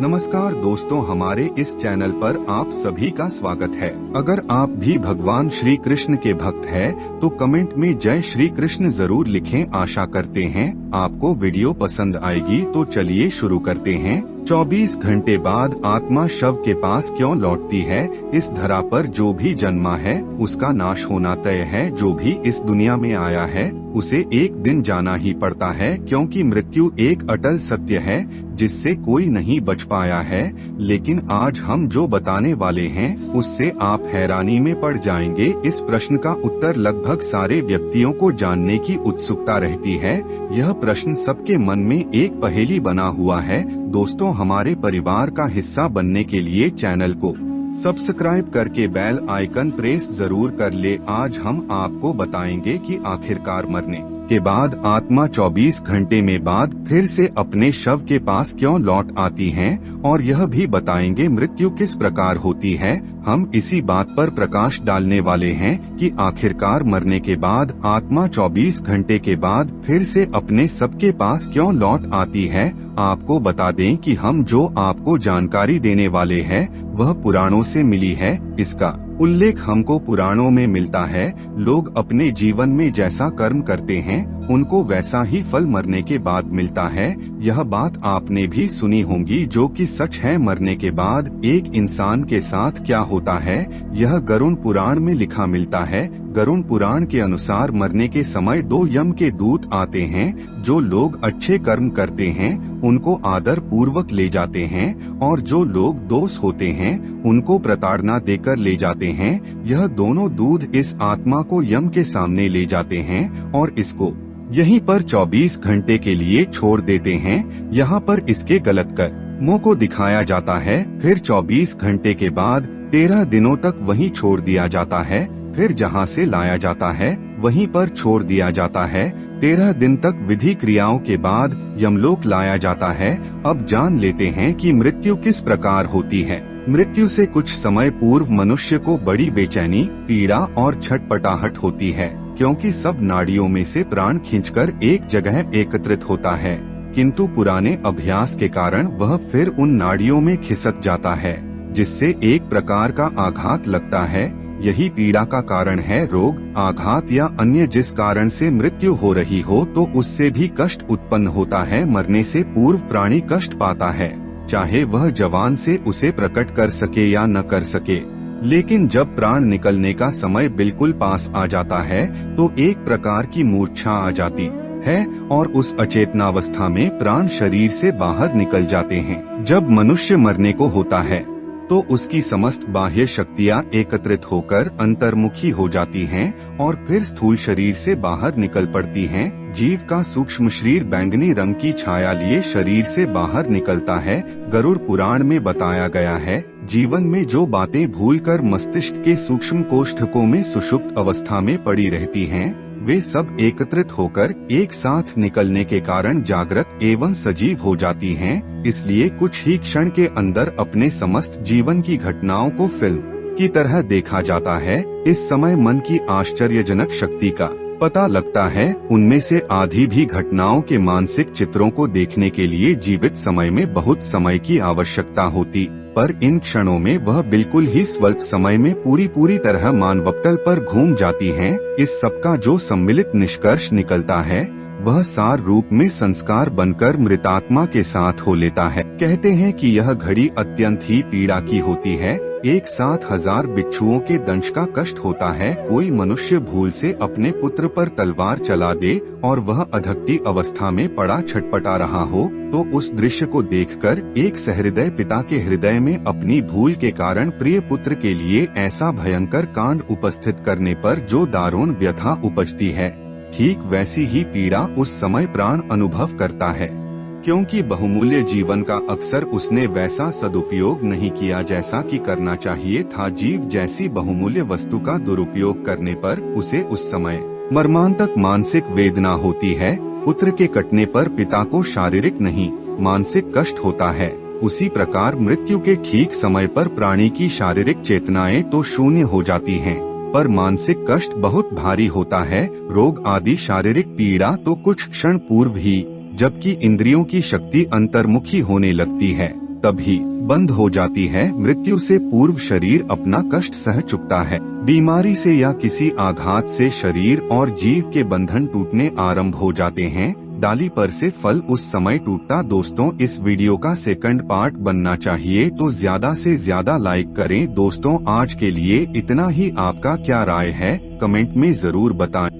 नमस्कार दोस्तों, हमारे इस चैनल पर आप सभी का स्वागत है। अगर आप भी भगवान श्री कृष्ण के भक्त हैं, तो कमेंट में जय श्री कृष्ण जरूर लिखें। आशा करते हैं आपको वीडियो पसंद आएगी। तो चलिए शुरू करते हैं। 24 घंटे बाद आत्मा शव के पास क्यों लौटती है? इस धरा पर जो भी जन्मा है उसका नाश होना तय है। जो भी इस दुनिया में आया है उसे एक दिन जाना ही पड़ता है, क्योंकि मृत्यु एक अटल सत्य है जिससे कोई नहीं बच पाया है। लेकिन आज हम जो बताने वाले हैं उससे आप हैरानी में पड़ जाएंगे। इस प्रश्न का उत्तर लगभग सारे व्यक्तियों को जानने की उत्सुकता रहती है। यह प्रश्न सबके मन में एक पहेली बना हुआ है। दोस्तों, हमारे परिवार का हिस्सा बनने के लिए चैनल को सब्सक्राइब करके बेल आइकन प्रेस जरूर कर ले। आज हम आपको बताएंगे कि आखिरकार मरने के बाद आत्मा 24 घंटे में बाद फिर से अपने शव के पास क्यों लौट आती है, और यह भी बताएंगे मृत्यु किस प्रकार होती है। हम इसी बात पर प्रकाश डालने वाले हैं कि आखिरकार मरने के बाद आत्मा 24 घंटे के बाद फिर से अपने सबके पास क्यों लौट आती है। आपको बता दें कि हम जो आपको जानकारी देने वाले हैं वह पुराणों से मिली है। इसका उल्लेख हमको पुराणों में मिलता है। लोग अपने जीवन में जैसा कर्म करते हैं उनको वैसा ही फल मरने के बाद मिलता है। यह बात आपने भी सुनी होगी, जो कि सच है। मरने के बाद एक इंसान के साथ क्या होता है, यह गरुड़ पुराण में लिखा मिलता है। गरुड़ पुराण के अनुसार मरने के समय 2 यम के दूत आते हैं। जो लोग अच्छे कर्म करते हैं उनको आदर पूर्वक ले जाते हैं, और जो लोग दोष होते हैं उनको प्रताड़ना देकर ले जाते हैं। यह दोनों दूत इस आत्मा को यम के सामने ले जाते हैं और इसको यहीं पर 24 घंटे के लिए छोड़ देते हैं। यहाँ पर इसके गलत कर्मों को दिखाया जाता है। फिर 24 घंटे के बाद 13 दिनों तक वहीं छोड़ दिया जाता है। फिर जहाँ से लाया जाता है वहीं पर छोड़ दिया जाता है। 13 दिन तक विधि क्रियाओं के बाद यमलोक लाया जाता है। अब जान लेते हैं कि मृत्यु किस प्रकार होती है। मृत्यु से कुछ समय पूर्व मनुष्य को बड़ी बेचैनी, पीड़ा और छटपटाहट होती है, क्योंकि सब नाड़ियों में से प्राण खींचकर एक जगह एकत्रित होता है। किंतु पुराने अभ्यास के कारण वह फिर उन नाड़ियों में खिसक जाता है, जिससे एक प्रकार का आघात लगता है। यही पीड़ा का कारण है। रोग, आघात या अन्य जिस कारण से मृत्यु हो रही हो तो उससे भी कष्ट उत्पन्न होता है। मरने से पूर्व प्राणी कष्ट पाता है, चाहे वह जवान से उसे प्रकट कर सके या न कर सके। लेकिन जब प्राण निकलने का समय बिल्कुल पास आ जाता है तो एक प्रकार की मूर्छा आ जाती है, और उस अचेतनावस्था में प्राण शरीर से बाहर निकल जाते हैं। जब मनुष्य मरने को होता है तो उसकी समस्त बाह्य शक्तियाँ एकत्रित होकर अंतर्मुखी हो जाती हैं और फिर स्थूल शरीर से बाहर निकल पड़ती हैं। जीव का सूक्ष्म शरीर बैंगनी रंग की छाया लिए शरीर से बाहर निकलता है। गरुड़ पुराण में बताया गया है, जीवन में जो बातें भूलकर मस्तिष्क के सूक्ष्म कोष्ठकों में सुषुप्त अवस्था में पड़ी रहती हैं, वे सब एकत्रित होकर एक साथ निकलने के कारण जागृत एवं सजीव हो जाती हैं। इसलिए कुछ ही क्षण के अंदर अपने समस्त जीवन की घटनाओं को फिल्म की तरह देखा जाता है। इस समय मन की आश्चर्यजनक शक्ति का पता लगता है। उनमें से आधी भी घटनाओं के मानसिक चित्रों को देखने के लिए जीवित समय में बहुत समय की आवश्यकता होती, पर इन क्षणों में वह बिल्कुल ही स्वल्प समय में पूरी तरह मानवपटल पर घूम जाती हैं। इस सबका जो सम्मिलित निष्कर्ष निकलता है वह सार रूप में संस्कार बनकर मृतात्मा के साथ हो लेता है। कहते हैं कि यह घड़ी अत्यंत ही पीड़ा की होती है। एक साथ 1000 बिच्छुओं के दंश का कष्ट होता है। कोई मनुष्य भूल से अपने पुत्र पर तलवार चला दे और वह अधक्टी अवस्था में पड़ा छटपटा रहा हो, तो उस दृश्य को देखकर एक सहृदय पिता के हृदय में अपनी भूल के कारण प्रिय पुत्र के लिए ऐसा भयंकर कांड उपस्थित करने पर जो दारुण व्यथा उपजती है, ठीक वैसी ही पीड़ा उस समय प्राण अनुभव करता है। क्योंकि बहुमूल्य जीवन का अक्सर उसने वैसा सदुपयोग नहीं किया जैसा कि करना चाहिए था। जीव जैसी बहुमूल्य वस्तु का दुरुपयोग करने पर उसे उस समय मर्मांतक मानसिक वेदना होती है। पुत्र के कटने पर पिता को शारीरिक नहीं मानसिक कष्ट होता है। उसी प्रकार मृत्यु के ठीक समय पर प्राणी की शारीरिक चेतनाएं तो शून्य हो जाती हैं, पर मानसिक कष्ट बहुत भारी होता है। रोग आदि शारीरिक पीड़ा तो कुछ क्षण पूर्व ही, जबकि इंद्रियों की शक्ति अंतर्मुखी होने लगती है, तभी बंद हो जाती है। मृत्यु से पूर्व शरीर अपना कष्ट सह चुकता है। बीमारी से या किसी आघात से शरीर और जीव के बंधन टूटने आरंभ हो जाते हैं। डाली पर से फल उस समय टूटता। दोस्तों, इस वीडियो का सेकंड पार्ट बनना चाहिए, तो ज्यादा से ज्यादा लाइक करें। दोस्तों, आज के लिए इतना ही। आपका क्या राय है कमेंट में जरूर बताएं।